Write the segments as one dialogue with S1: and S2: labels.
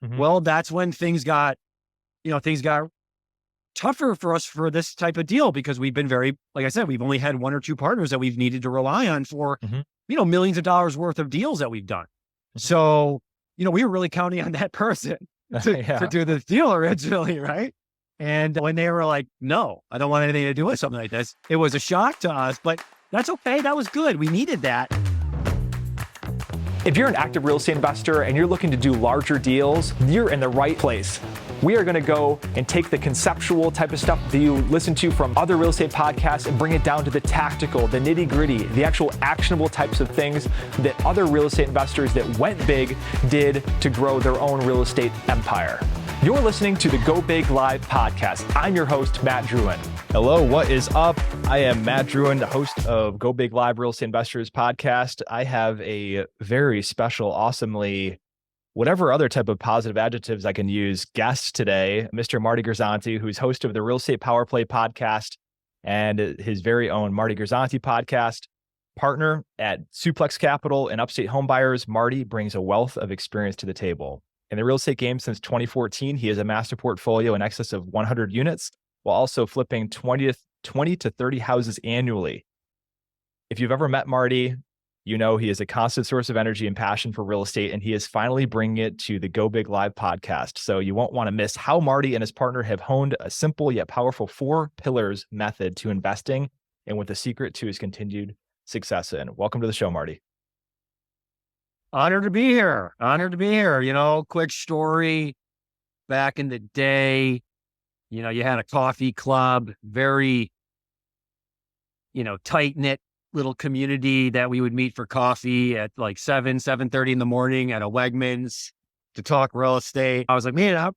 S1: Well, that's when things got tougher for us for this type of deal, because we've been like I said, we've only had one or two partners that we've needed to rely on for, millions of dollars worth of deals that we've done. So, we were really counting on that person to do this deal originally, right? And when they were like, no, I don't want anything to do with something like this, it was a shock to us, but that's okay. That was good. We needed that.
S2: If you're an active real estate investor and you're looking to do larger deals, you're in the right place. We are going to go and take the conceptual type of stuff that you listen to from other real estate podcasts and bring it down to the tactical, the nitty gritty, the actual actionable types of things that other real estate investors that went big did to grow their own real estate empire. You're listening to the Go Big Live podcast. I'm your host, Matt Drouin.
S3: Hello, what is up? I am Matt Drouin, the host of Go Big Live Real Estate Investors podcast. I have a very special, awesomely, whatever other type of positive adjectives I can use, guest today, Mr. Marty Grizzanti, who's host of the Real Estate Power Play podcast and his very own Marty Grizzanti podcast. Partner at Duplex Capital and Upstate Homebuyers, Marty brings a wealth of experience to the table. In the real estate game since 2014, he has amassed a portfolio in excess of 100 units, while also flipping 20 to 30 houses annually. If you've ever met Marty, you know he is a constant source of energy and passion for real estate, and he is finally bringing it to the Go Big Live podcast. So you won't want to miss how Marty and his partner have honed a simple yet powerful 4 pillars method to investing, and with the secret to his continued success in. Welcome to the show, Marty.
S1: Honored to be here. Quick story. Back in the day, you had a coffee club, very, tight-knit little community that we would meet for coffee at like 7:30 in the morning at a Wegmans to talk real estate. I was like, man, I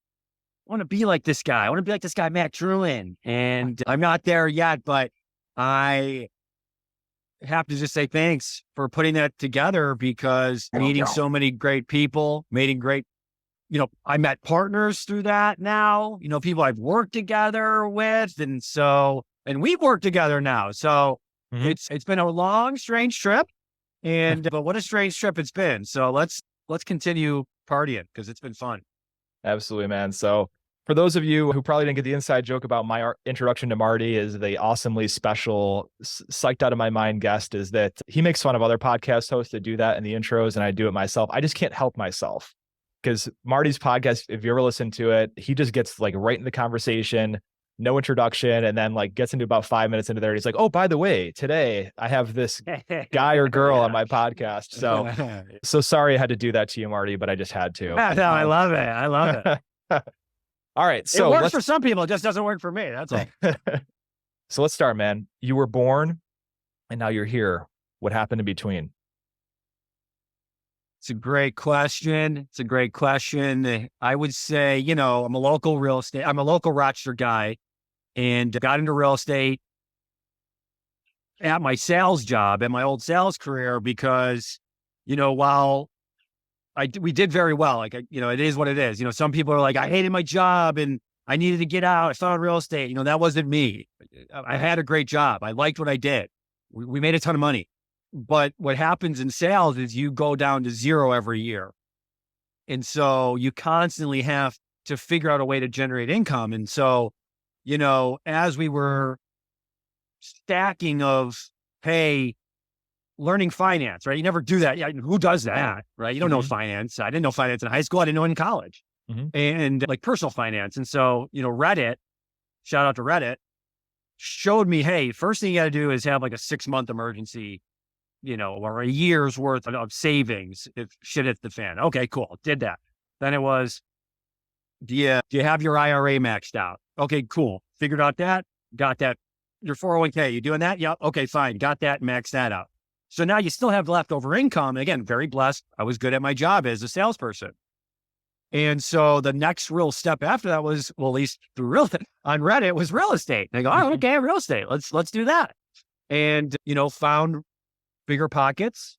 S1: want to be like this guy. I want to be like this guy, Matt Drouin. And I'm not there yet, but I have to just say thanks for putting that together, because meeting so many great people, meeting great, I met partners through that now, people I've worked together with. And we've worked together now. So it's been a long, strange trip, but what a strange trip it's been. So let's continue partying, because it's been fun.
S3: Absolutely, man. So for those of you who probably didn't get the inside joke about my introduction to Marty, is the awesomely special, psyched out of my mind guest, is that he makes fun of other podcast hosts that do that in the intros, and I do it myself. I just can't help myself, because Marty's podcast, if you ever listen to it, he just gets like right in the conversation, no introduction, and then like gets into about 5 minutes into there. And he's like, oh, by the way, today I have this guy or girl on my podcast. So sorry I had to do that to you, Marty, but I just had to.
S1: No, I love it.
S3: All right. So
S1: it works for some people. It just doesn't work for me. That's all.
S3: So let's start, man. You were born and now you're here. What happened in between?
S1: It's a great question. I would say, I'm a local Rochester guy, and got into real estate at my sales job, at my old sales career, because, while we did very well, like, it is what it is. Some people are like, I hated my job and I needed to get out. I found real estate. That wasn't me. I had a great job. I liked what I did. We made a ton of money. But what happens in sales is you go down to zero every year. And so you constantly have to figure out a way to generate income. And so, as we were stacking of, hey, learning finance, right? You never do that. Yeah, who does that, right? You don't know finance. I didn't know finance in high school. I didn't know it in college. And like personal finance. And so, Reddit, shout out to Reddit, showed me, hey, first thing you got to do is have like a 6-month emergency, or a year's worth of savings if shit hits the fan. Okay, cool. Did that. Then it was, do you have your IRA maxed out? Okay, cool. Figured out that, got that. Your 401k, you doing that? Yep. Okay, fine. Got that, maxed that out. So now you still have leftover income. Again, very blessed. I was good at my job as a salesperson. And so the next real step after that was, well, at least through on Reddit, was real estate. They go, oh, okay, real estate. Let's do that. And, found bigger pockets,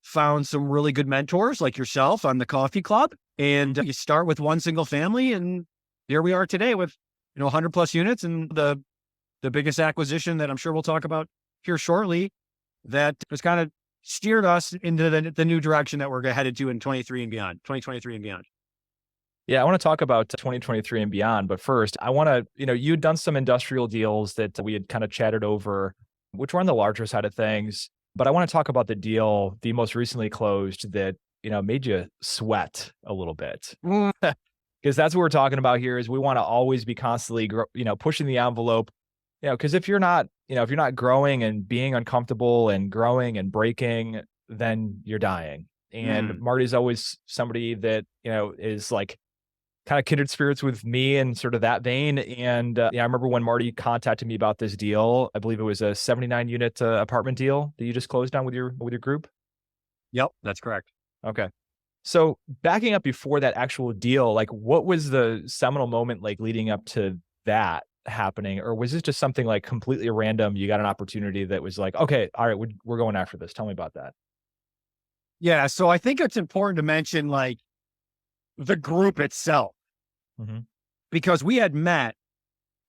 S1: found some really good mentors like yourself on the coffee club. And you start with one single family. And here we are today with, 100 plus units, and the biggest acquisition that I'm sure we'll talk about here shortly, that has kind of steered us into the new direction that we're headed to in 2023 and beyond.
S3: Yeah, I want to talk about 2023 and beyond. But first, I want to, you'd done some industrial deals that we had kind of chatted over, which were on the larger side of things. But I want to talk about the deal, the most recently closed that, made you sweat a little bit. Because that's what we're talking about here is we want to always be constantly, pushing the envelope, because if you're not growing and being uncomfortable and growing and breaking, then you're dying. And Marty's always somebody that, is like kind of kindred spirits with me and sort of that vein. And I remember when Marty contacted me about this deal, I believe it was a 79 unit apartment deal that you just closed on with your group.
S1: Yep, that's correct.
S3: Okay. So backing up before that actual deal, like what was the seminal moment like leading up to that happening? Or was this just something like completely random? You got an opportunity that was like, okay, all right, we're going after this. Tell me about that.
S1: Yeah. So I think it's important to mention like the group itself, because we had met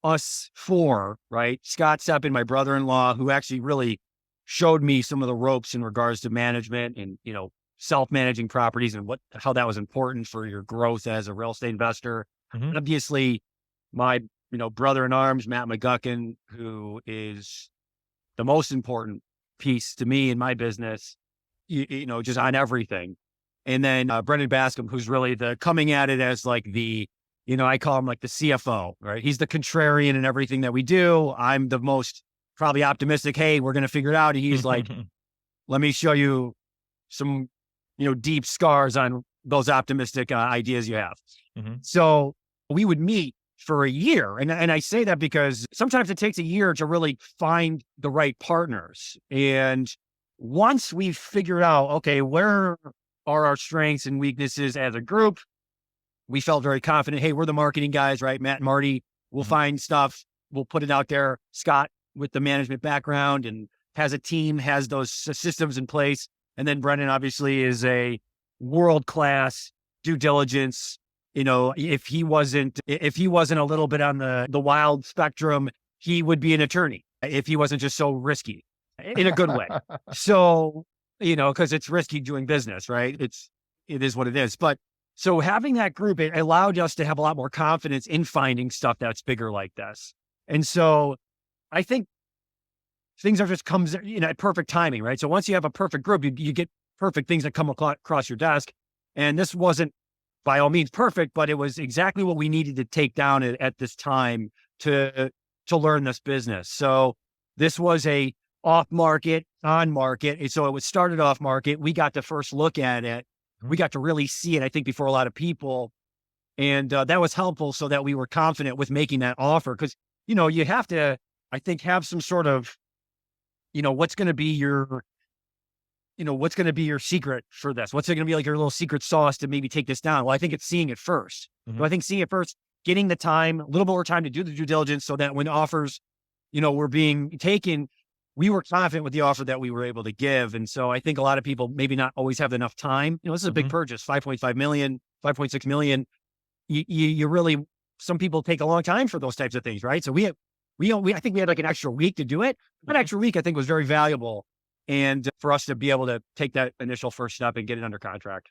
S1: us four, right? Scott Sepp and my brother-in-law, who actually really showed me some of the ropes in regards to management and, self-managing properties and how that was important for your growth as a real estate investor. And obviously my, brother in arms, Matt McGuckin, who is the most important piece to me in my business, just on everything. And then Brendan Bascom, who's really the coming at it as like the, I call him like the CFO, right? He's the contrarian in everything that we do. I'm the most probably optimistic. Hey, we're going to figure it out. And he's like, let me show you some, deep scars on those optimistic ideas you have. So we would meet for a year. And I say that because sometimes it takes a year to really find the right partners. And once we've figured out, okay, where are our strengths and weaknesses as a group, we felt very confident. Hey, we're the marketing guys, right? Matt and Marty, we'll find stuff. We'll put it out there. Scott with the management background and has a team, has those systems in place. And then Brendan obviously is a world-class due diligence. If he wasn't a little bit on the wild spectrum, he would be an attorney if he wasn't just so risky in a good way. So, because it's risky doing business, right? It is what it is. But so having that group, it allowed us to have a lot more confidence in finding stuff that's bigger like this. And so I think things are just comes, at perfect timing, right? So once you have a perfect group, you get perfect things that come across your desk. And this wasn't by all means perfect, but it was exactly what we needed to take down at this time to learn this business. So this was a off market, on market. And so it was started off market. We got to first look at it. We got to really see it, I think, before a lot of people. And that was helpful so that we were confident with making that offer. Because, you have to, I think, have some sort of, what's going to be your secret for this? What's going to be like your little secret sauce to maybe take this down? Well, I think it's seeing it first. So I think seeing it first, getting the time, a little more time to do the due diligence so that when offers, were being taken, we were confident with the offer that we were able to give. And so I think a lot of people maybe not always have enough time. This is a big purchase, 5.5 million, 5.6 million. You really, some people take a long time for those types of things, right? So I think we had like an extra week to do it. That extra week, I think, was very valuable. And for us to be able to take that initial first step and get it under contract.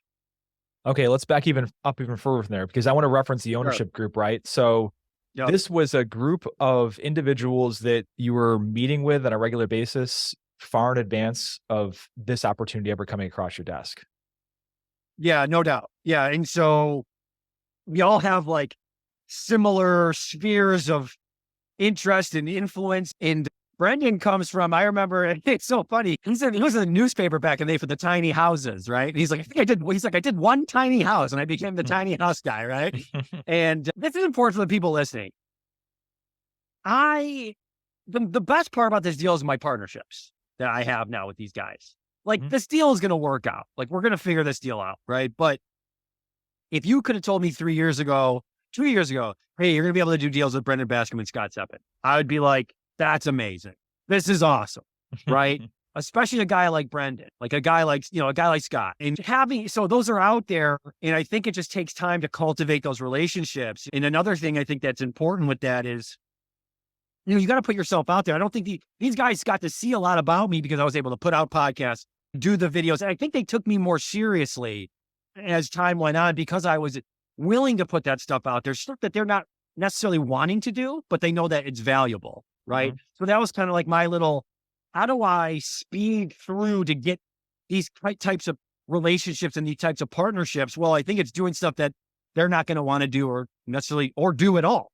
S3: Okay, let's back even further from there because I want to reference the ownership group, right? So this was a group of individuals that you were meeting with on a regular basis far in advance of this opportunity ever coming across your desk.
S1: Yeah, no doubt. Yeah. And so we all have like similar spheres of interest and influence. And Brendan comes from, I remember, it's so funny. He was in the newspaper back in the day for the tiny houses, right? And he's like, I did one tiny house and I became the tiny house guy, right? And this is important for the people listening. The best part about this deal is my partnerships that I have now with these guys. Like this deal is going to work out. Like we're going to figure this deal out, right? But if you could have told me 2 years ago, hey, you're going to be able to do deals with Brendan Bascom and Scott Sepp, I would be like, that's amazing. This is awesome, right? Especially a guy like Brendan, like a guy like Scott. And so those are out there. And I think it just takes time to cultivate those relationships. And another thing I think that's important with that is, you got to put yourself out there. I don't think these guys got to see a lot about me because I was able to put out podcasts, do the videos. And I think they took me more seriously as time went on because I was willing to put that stuff out there, stuff that they're not necessarily wanting to do, but they know that it's valuable, right? So that was kind of like my little, how do I speed through to get these types of relationships and these types of partnerships? Well, I think it's doing stuff that they're not going to want to do or necessarily, or do at all.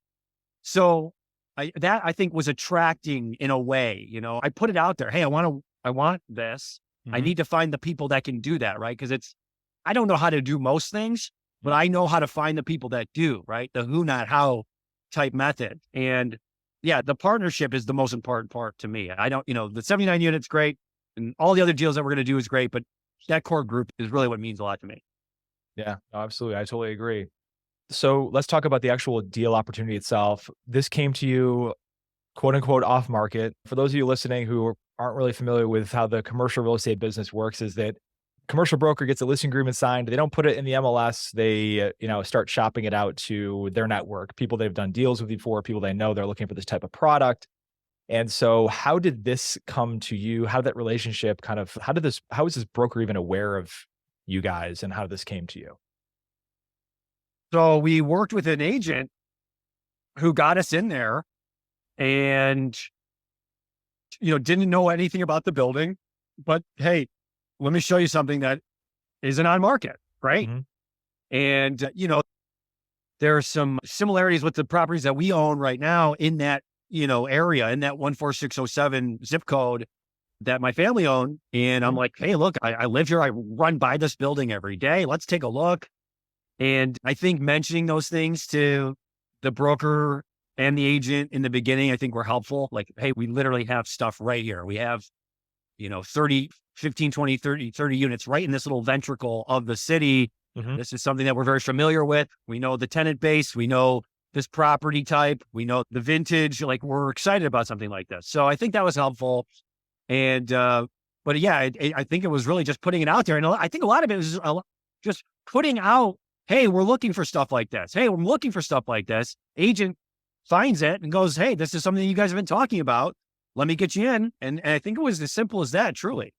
S1: So that I think was attracting in a way, I put it out there. Hey, I want this. I need to find the people that can do that, right? Because I don't know how to do most things, but I know how to find the people that do, right? The who, not how type method. And yeah, the partnership is the most important part to me. I don't, the 79 units, great. And all the other deals that we're going to do is great, but that core group is really what means a lot to me.
S3: Yeah, absolutely. I totally agree. So let's talk about the actual deal opportunity itself. This came to you, quote unquote, off market. For those of you listening who aren't really familiar with how the commercial real estate business works, is that commercial broker gets a listing agreement signed. They don't put it in the MLS. They, start shopping it out to their network, people they've done deals with before, people they know they're looking for this type of product. And so how did this come to you? How did that relationship how was this broker even aware of you guys, and how this came to you?
S1: So we worked with an agent who got us in there and, didn't know anything about the building, but hey, let me show you something that isn't on market, right? And, there are some similarities with the properties that we own right now in that, area, in that 14607 zip code that my family owned. And I'm like, hey, look, I live here. I run by this building every day. Let's take a look. And I think mentioning those things to the broker and the agent in the beginning, I think were helpful. Like, hey, we literally have stuff right here. We have, 30 units right in this little ventricle of the city. This is something that we're very familiar with. We know the tenant base. We know this property type. We know the vintage. Like, we're excited about something like this. So I think that was helpful. And, but yeah, I think it was really just putting it out there. And I think a lot of it was just putting out, hey, we're looking for stuff like this. Hey, we're looking for stuff like this. Agent finds it and goes, hey, this is something you guys have been talking about. Let me get you in. And I think it was as simple as that, truly.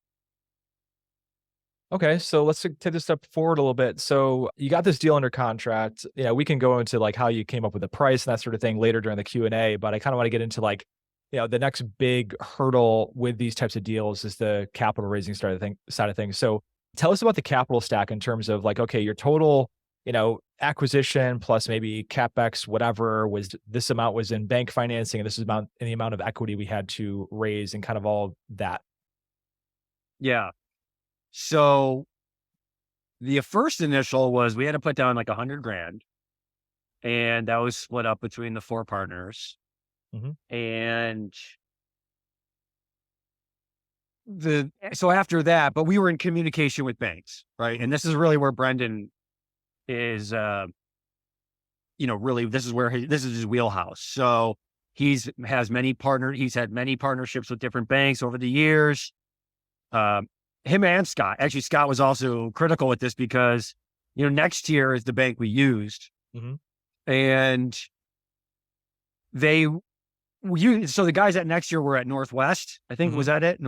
S3: Okay, so let's take this step forward a little bit. So you got this deal under contract. We can go into like how you came up with the price and that sort of thing later during the Q&A, but I kind of want to get into like, the next big hurdle with these types of deals is the capital raising side of things. So tell us about the capital stack in terms of like, okay, your total, acquisition plus maybe CapEx, whatever was, this amount was in bank financing, and this is the amount of equity we had to raise, and kind of all that.
S1: Yeah. So the first initial was we had to put down like $100,000, and that was split up between the 4 partners. And so after that, but we were in communication with banks, right? And this is really where Brendan is, really, this is his wheelhouse. So he's had many partnerships with different banks over the years. Him and Scott. Actually, Scott was also critical with this because, next year is the bank we used. And so the guys at next year were at Northwest, I think, was that it?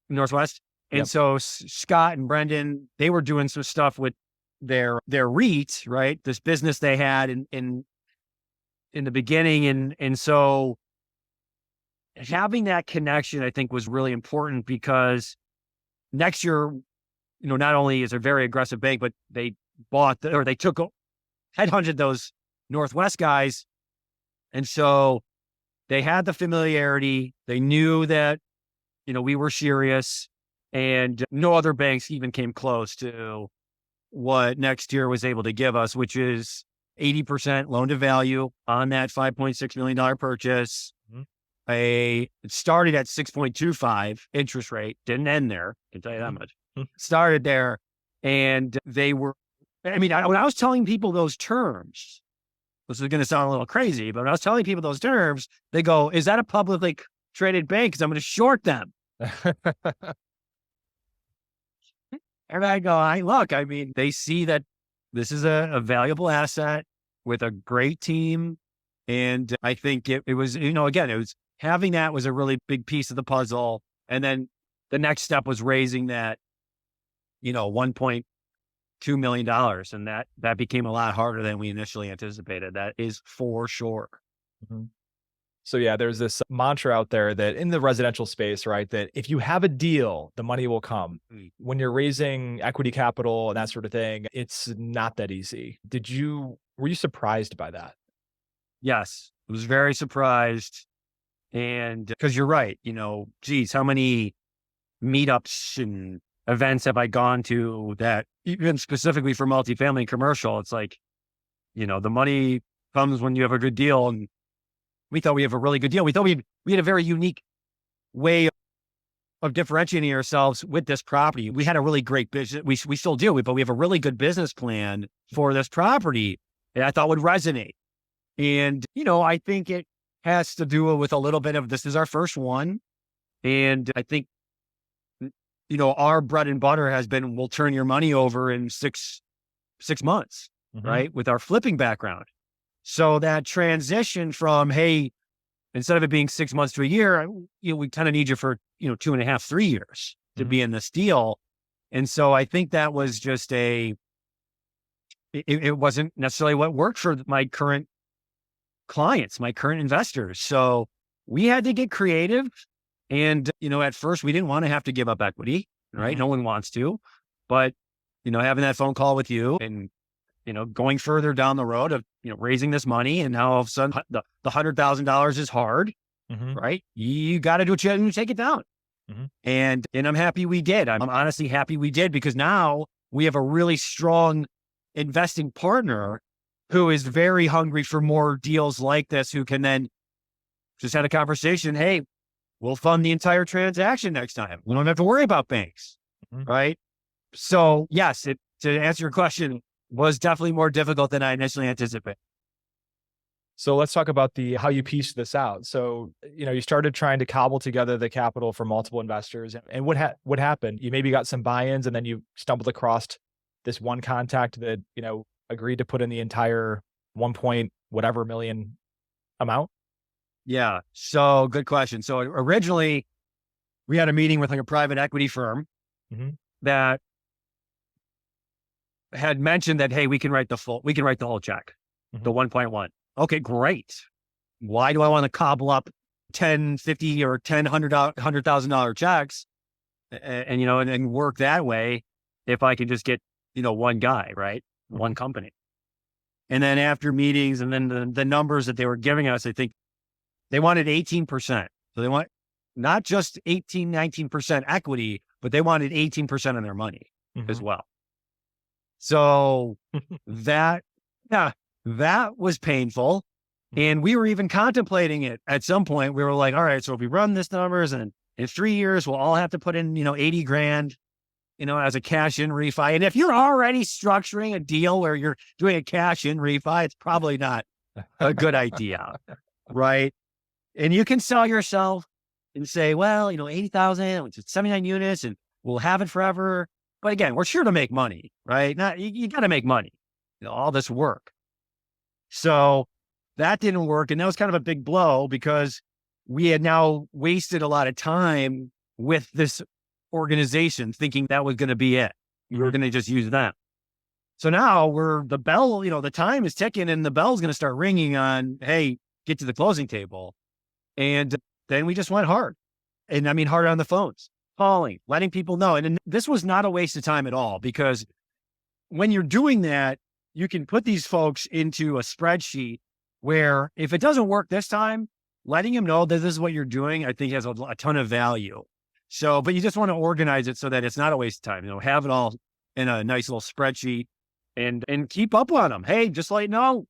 S1: Northwest. And so Scott and Brendan, they were doing some stuff with their REIT, right? This business they had in the beginning. And so having that connection, I think, was really important because next year, not only is a very aggressive bank, but they headhunted those Northwest guys. And so they had the familiarity. They knew that, we were serious, and no other banks even came close to what next year was able to give us, which is 80% loan to value on that $5.6 million purchase. It started at 6.25 interest rate, didn't end there. I can tell you that much. Started there. And they were, when I was telling people those terms, this is going to sound a little crazy, but when I was telling people those terms, they go, is that a publicly traded bank? Because I'm going to short them. And I go, look, they see that this is a valuable asset with a great team. And I think it was, again, it was having that was a really big piece of the puzzle. And then the next step was raising that, $2 million. And that became a lot harder than we initially anticipated. That is for sure.
S3: Mm-hmm. So yeah, there's this mantra out there that in the residential space, right, that if you have a deal, the money will come. When you're raising equity capital and that sort of thing, it's not that easy. Were you surprised by that?
S1: Yes, I was very surprised. And because you're right, geez, how many meetups and events have I gone to that even specifically for multifamily and commercial, it's like, the money comes when you have a good deal. And we thought we have a really good deal. We thought we had a very unique way of differentiating ourselves with this property. We had a really great business. We still do, but we have a really good business plan for this property that I thought would resonate. And, I think it has to do with a little bit of this is our first one. And I think, our bread and butter has been, we'll turn your money over in six months, right? With our flipping background. So that transition from, hey, instead of it being 6 months to a year, we kind of need you for, 2.5, 3 years to be in this deal. And so I think that was just it wasn't necessarily what worked for my current clients, my current investors. So we had to get creative. And, at first we didn't want to have to give up equity, right? No one wants to, but, having that phone call with you and, going further down the road of, raising this money, and now all of a sudden the $100,000 is hard, right? You got to do what you have to take it down. And I'm happy we did. I'm honestly happy we did, because now we have a really strong investing partner who is very hungry for more deals like this, who can then just had a conversation. Hey, we'll fund the entire transaction next time. We don't have to worry about banks, right? So yes, to answer your question, was definitely more difficult than I initially anticipated.
S3: So let's talk about how you pieced this out. So, you started trying to cobble together the capital for multiple investors. And what happened? You maybe got some buy-ins, and then you stumbled across this one contact that, agreed to put in the entire 1 point whatever million amount.
S1: Yeah. So good question. So originally we had a meeting with like a private equity firm that had mentioned that, hey, we can write the whole check, the 1.1. Okay, great. Why do I want to cobble up 10, 50 or $100,000 checks and work that way if I can just get, one guy, right? One company. And then after meetings and then the numbers that they were giving us, I think they wanted 18%. So they want not just 18, 19% equity, but they wanted 18% of their money as well. So that was painful. And we were even contemplating it at some point. We were like, all right, so if we run this numbers and in 3 years, we'll all have to put in, 80 grand, as a cash in refi. And if you're already structuring a deal where you're doing a cash in refi, it's probably not a good idea. Right. And you can sell yourself and say, well, 80,000, it's 79 units and we'll have it forever. But again, we're sure to make money, right? You got to make money, all this work. So that didn't work. And that was kind of a big blow, because we had now wasted a lot of time with this organization thinking that was going to be it. We were going to just use them. So now the time is ticking and the bell's going to start ringing on, hey, get to the closing table. And then we just went hard. And I mean, hard on the phones, calling, letting people know. And this was not a waste of time at all, because when you're doing that, you can put these folks into a spreadsheet where if it doesn't work this time, letting them know that this is what you're doing, I think has a ton of value. So, but you just want to organize it so that it's not a waste of time, have it all in a nice little spreadsheet and keep up on them. Hey, just let you know,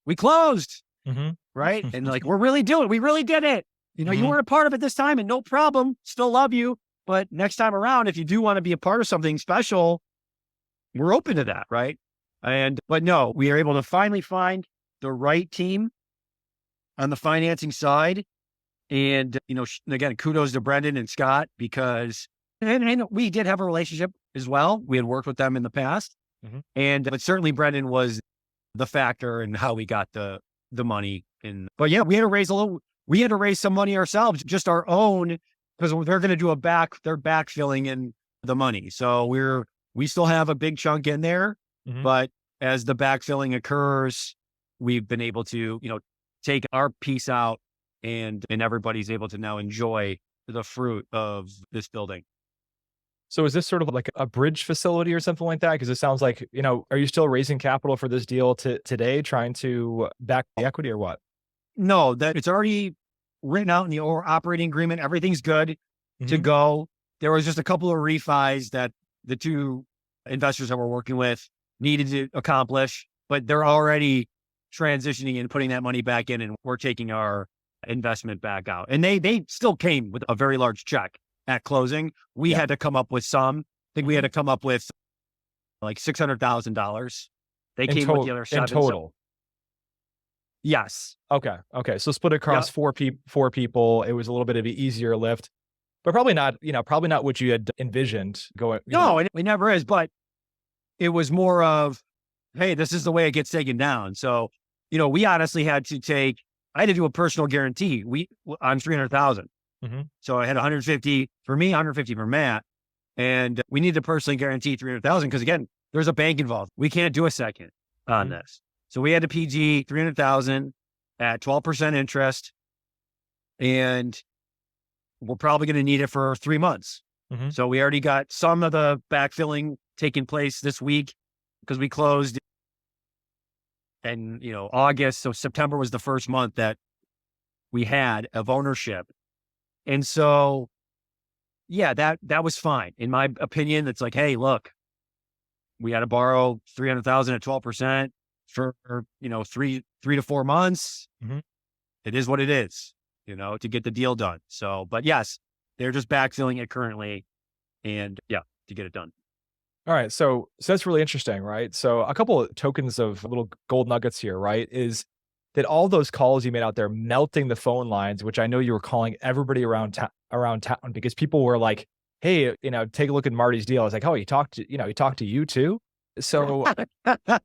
S1: we closed, right? And like, we really did it. You weren't a part of it this time and no problem. Still love you. But next time around, if you do want to be a part of something special, we're open to that. Right. But no, we are able to finally find the right team on the financing side. And, again, kudos to Brendan and Scott, because and we did have a relationship as well. We had worked with them in the past. But certainly Brendan was the factor in how we got the money. But yeah, we had to raise some money ourselves, just our own, because they're going to do they're backfilling in the money. So we still have a big chunk in there. But as the backfilling occurs, we've been able to, take our piece out and everybody's able to now enjoy the fruit of this building.
S3: So is this sort of like a bridge facility or something like that? Because it sounds like, are you still raising capital for this deal today, trying to back the equity or what?
S1: No, that it's already written out in the operating agreement. Everything's good to go. There was just a couple of refis that the two investors that we're working with needed to accomplish, but they're already transitioning and putting that money back in, and we're taking our investment back out. And they still came with a very large check at closing. We had to come up with some. I think we had to come up with like $600,000. They came with the other seven.
S3: In total.
S1: Yes.
S3: Okay. So split across four people. It was a little bit of an easier lift, but probably not what you had envisioned going.
S1: No, it never is. But it was more of, hey, this is the way it gets taken down. So, we honestly I had to do a personal guarantee. On 300,000. So I had 150 for me, 150 for Matt. And we need to personally guarantee 300,000 because, again, there's a bank involved. We can't do a second on this. So we had to PG 300,000 at 12% interest. And we're probably going to need it for 3 months. So we already got some of the backfilling taking place this week because we closed in, August. So September was the first month that we had of ownership. And so, yeah, that was fine. In my opinion, it's like, hey, look, we had to borrow 300,000 at 12% for, 3 to 4 months. It is what it is, to get the deal done. So, but yes, they're just backfilling it currently and to get it done.
S3: All right. So that's really interesting, right? So a couple of tokens of little gold nuggets here, right? Is that all those calls you made out there melting the phone lines, which I know you were calling everybody around town because people were like, hey, take a look at Marty's deal. I was like, oh, he talked to you too. So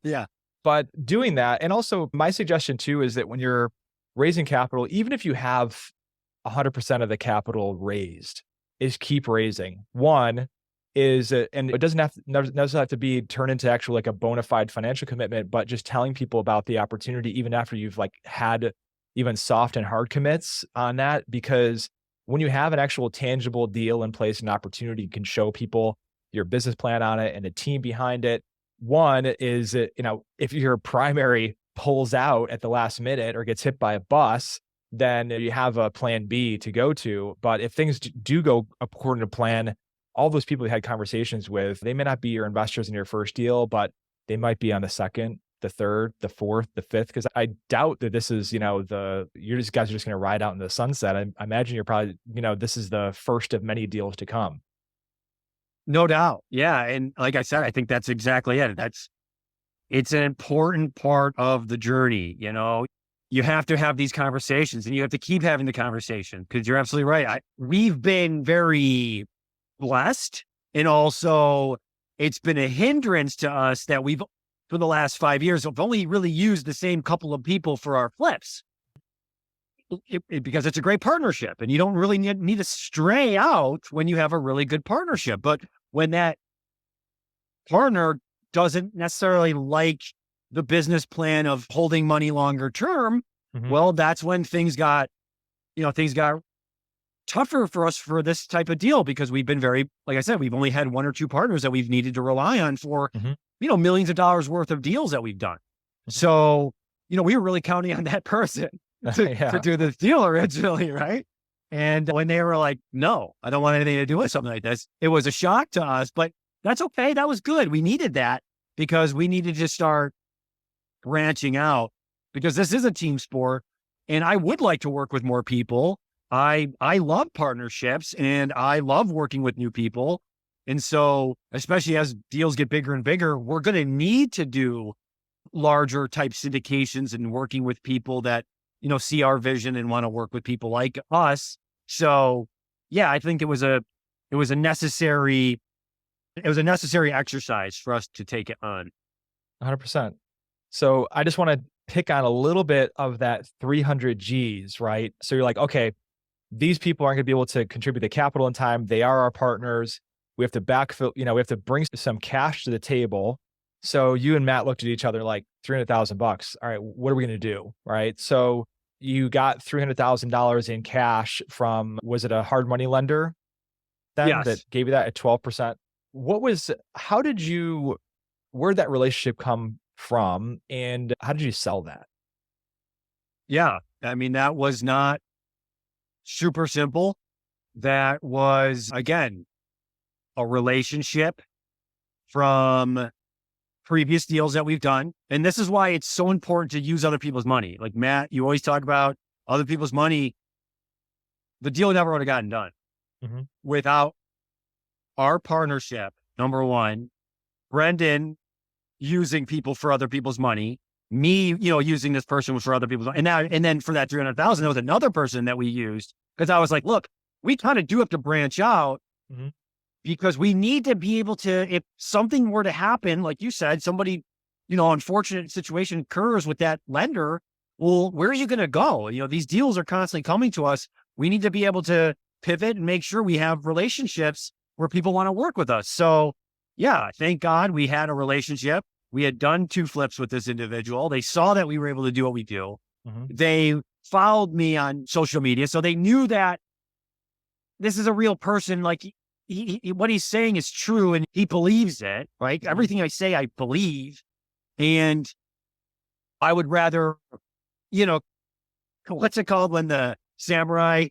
S1: yeah.
S3: But doing that, and also my suggestion too, is that when you're raising capital, even if you have 100% of the capital raised, is keep raising. One is, and it doesn't have to be turned into actual like a bona fide financial commitment, but just telling people about the opportunity, even after you've like had even soft and hard commits on that, because when you have an actual tangible deal in place, an opportunity, you can show people your business plan on it and a team behind it. One is, if your primary pulls out at the last minute or gets hit by a bus, then you have a plan B to go to. But if things do go according to plan, all those people you had conversations with, they may not be your investors in your first deal, but they might be on the second, the third, the fourth, the fifth. Because I doubt that this is, guys are just going to ride out in the sunset. I imagine you're probably, this is the first of many deals to come.
S1: No doubt. Yeah. And like I said, I think that's exactly it. It's an important part of the journey. You have to have these conversations and you have to keep having the conversation because you're absolutely right. We've been very blessed. And also it's been a hindrance to us that for the last 5 years, we've only really used the same couple of people for our flips because it's a great partnership and you don't really need to stray out when you have a really good partnership. But when that partner doesn't necessarily like the business plan of holding money longer term, well, that's when things got tougher for us for this type of deal because we've been like I said, we've only had one or two partners that we've needed to rely on for, millions of dollars worth of deals that we've done. So, we were really counting on that person to do this deal originally, right? And when they were like, no, I don't want anything to do with something like this, it was a shock to us, but that's okay. That was good. We needed that because we needed to start branching out because this is a team sport and I would like to work with more people. I love partnerships and I love working with new people. And so, especially as deals get bigger and bigger, we're going to need to do larger type syndications and working with people that, see our vision and want to work with people like us. So yeah, I think it was a necessary exercise for us to take it on.
S3: 100%. So I just want to pick on a little bit of that 300 G's, right? So you're like, okay, these people aren't going to be able to contribute the capital in time. They are our partners. We have to backfill, we have to bring some cash to the table. So you and Matt looked at each other like $300,000. All right, what are we going to do? Right. So you got $300,000 in cash from, was it a hard money lender then
S1: Yes.
S3: that gave you that at 12%? Where'd that relationship come from and how did you sell that?
S1: Yeah. I mean, that was not super simple. That was, again, a relationship from previous deals that we've done. And this is why it's so important to use other people's money. Like Matt, you always talk about other people's money. The deal never would have gotten done without our partnership. Number one, Brendan using people for other people's money, me, using this person for other people's money. And then for that 300,000, there was another person that we used because I was like, look, we kind of do have to branch out because we need to be able to, if something were to happen, like you said, somebody, unfortunate situation occurs with that lender, well, where are you going to go? These deals are constantly coming to us. We need to be able to pivot and make sure we have relationships where people want to work with us. So yeah, thank God we had a relationship. We had done 2 flips with this individual. They saw that we were able to do what we do. They followed me on social media. So they knew that this is a real person. Like what he's saying is true and he believes it, right? Everything I say, I believe. And I would rather, what's it called when the samurai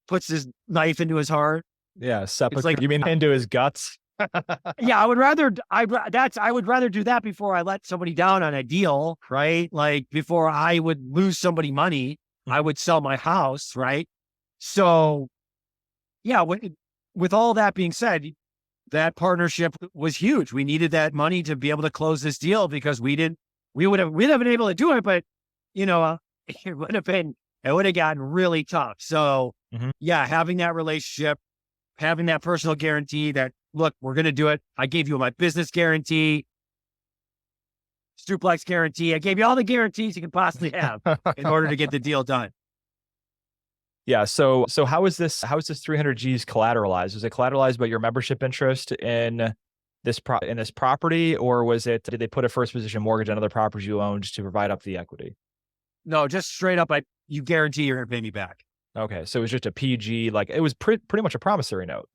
S1: puts his knife into his heart?
S3: Yeah.
S1: It's like,
S3: you mean into his guts?
S1: Yeah, I would rather do that before I let somebody down on a deal, right? Like before I would lose somebody money, I would sell my house, right? So yeah, with all that being said, that partnership was huge. We needed that money to be able to close this deal because we'd have been able to do it, but it would have gotten really tough. So yeah, having that relationship, having that personal guarantee that, look, we're going to do it. I gave you my business guarantee, Duplex guarantee. I gave you all the guarantees you can possibly have in order to get the deal done.
S3: Yeah. So how is this 300 G's collateralized? Was it collateralized by your membership interest in this property, or did they put a first position mortgage on other properties you owned to provide up the equity?
S1: No, just straight up, you guarantee you're going to pay me back.
S3: Okay. So it was just a PG, like it was pretty much a promissory note.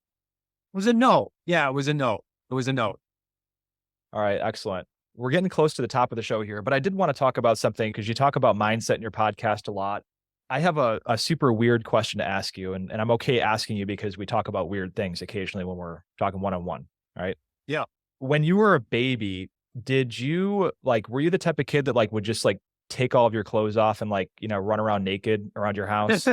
S1: It was a note. Yeah, it was a note. It was a note.
S3: All right. Excellent. We're getting close to the top of the show here, but I did want to talk about something because you talk about mindset in your podcast a lot. I have a super weird question to ask you, and I'm okay asking you because we talk about weird things occasionally when we're talking one-on-one, right?
S1: Yeah.
S3: When you were a baby, were you the type of kid that would just take all of your clothes off and run around naked around your house?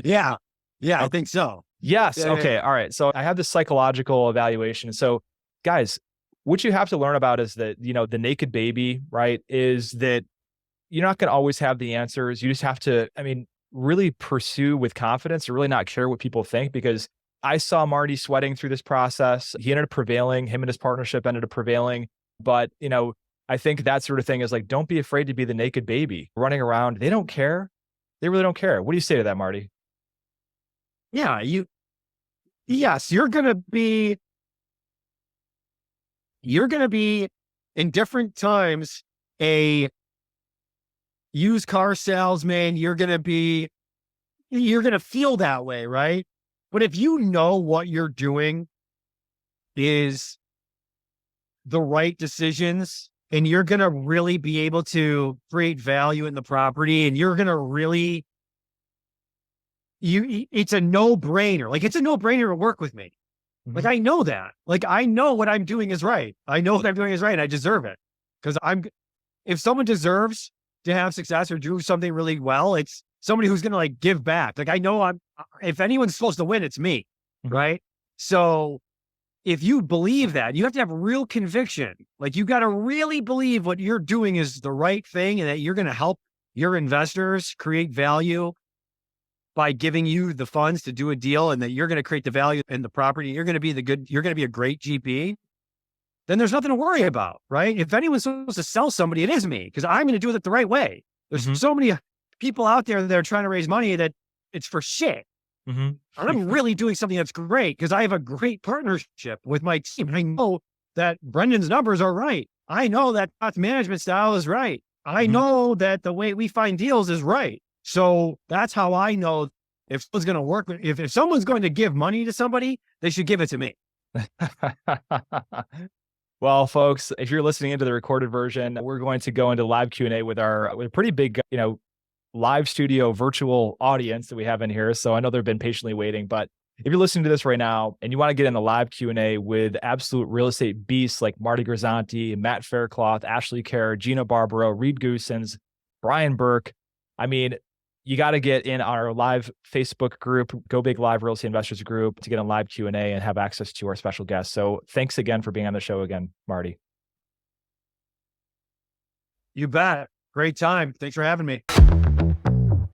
S1: Yeah. Yeah, I think so.
S3: Yes.
S1: Yeah,
S3: okay.
S1: yeah.
S3: All right. So I have this psychological evaluation. So guys, what you have to learn about is that, the naked baby, right, is that you're not going to always have the answers. You just have to, really pursue with confidence and really not care what people think, because I saw Marty sweating through this process. He ended up prevailing. Him and his partnership ended up prevailing. But, I think that sort of thing is don't be afraid to be the naked baby running around. They don't care. They really don't care. What do you say to that, Marty?
S1: Yeah, yes, you're going to be in different times a used car salesman. You're going to feel that way, right? But if you know what you're doing is the right decisions and you're going to really be able to create value in the property and you're going to really, it's a no-brainer. It's a no-brainer to work with me. I know that. I know what I'm doing is right. I know what I'm doing is right. And I deserve it. Because if someone deserves to have success or do something really well, it's somebody who's going to give back. I know if anyone's supposed to win, it's me. Right. So if you believe that, you have to have real conviction. You got to really believe what you're doing is the right thing and that you're going to help your investors create value by giving you the funds to do a deal, and that you're going to create the value in the property. You're going to be you're going to be a great GP. Then there's nothing to worry about, right? If anyone's supposed to sell somebody, it is me, because I'm going to do it the right way. There's so many people out there that are trying to raise money that it's for shit. And I'm really doing something that's great because I have a great partnership with my team. I know that Brendan's numbers are right. I know that Scott's management style is right. I know that the way we find deals is right. So that's how I know if someone's going to work. If someone's going to give money to somebody, they should give it to me.
S3: Well, folks, if you're listening into the recorded version, we're going to go into live Q&A with a pretty big, live studio virtual audience that we have in here. So I know they've been patiently waiting, but if you're listening to this right now and you want to get in the live Q&A with absolute real estate beasts like Marty Grizzanti, Matt Faircloth, Ashley Kerr, Gina Barbaro, Reed Goosens, Brian Burke, I mean, you got to get in our live Facebook group, Go Big Live Real Estate Investors group, to get on live Q&A and have access to our special guests. So thanks again for being on the show again, Marty.
S1: You bet. Great time. Thanks for having me.